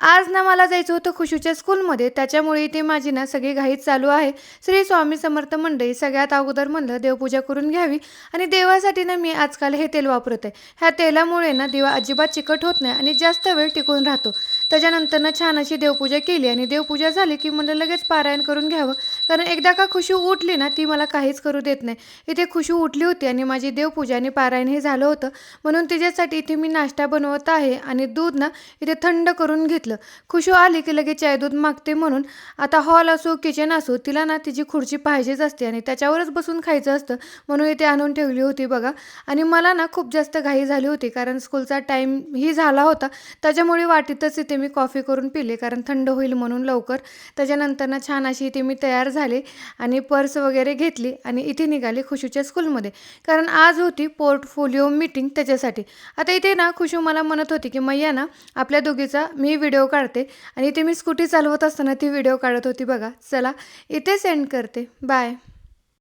आज ना मला जायचं होतं खुशूच्या स्कूलमध्ये, त्याच्यामुळे इथे माझी ना सगळी घाई चालू आहे. श्री स्वामी समर्थ मंडळी सगळ्यात अगोदर म्हणलं देवपूजा करून घ्यावी आणि देवासाठी ना मी आजकाल हे तेल वापरत आहे. ह्या तेलामुळे ना दिवा अजिबात चिकट होत नाही आणि जास्त वेळ टिकून राहतो. त्याच्यानंतर ना छान अशी देवपूजा केली आणि देवपूजा झाली की म्हणलं लगेच पारायण करून घ्यावं. कारण एकदा का खुशू उठली ना ती मला काहीच करू देत नाही. इथे खुशू उठली होती आणि माझी देवपूजा आणि पारायण हे झालं होतं. म्हणून तिच्यासाठी इथे मी नाश्ता बनवत आहे आणि दूध ना इथे थंड करून घेतलं. खुशू आली की लगेच चाय दूध मागते म्हणून आता हॉल असो किचन असो तिला ना तिची खुर्ची पाहिजेच असते आणि त्याच्यावरच बसून खायचं असतं. म्हणून इथे आणून ठेवली होती बघा. आणि मला ना खूप जास्त घाई झाली होती कारण स्कूलचा टाईम ही झाला होता. त्याच्यामुळे वाटीतच इथे मी कॉफी करून पिले कारण थंड होईल म्हणून लवकर. त्याच्यानंतर ना छान अशी इथे मी तयार झाले आणि पर्स वगैरे घेतली आणि इथे निघाले खुशूच्या स्कूलमध्ये. कारण आज होती पोर्टफोलिओ मीटिंग त्याच्यासाठी. आता इथे ना खुशू मला म्हणत होती की मैया ना आपल्या दोघीचा मी व्हिडिओ काढते आणि इथे मी स्कूटी चालवत असताना ती व्हिडिओ काढत होती बघा. चला इथे सेंड करते. बाय.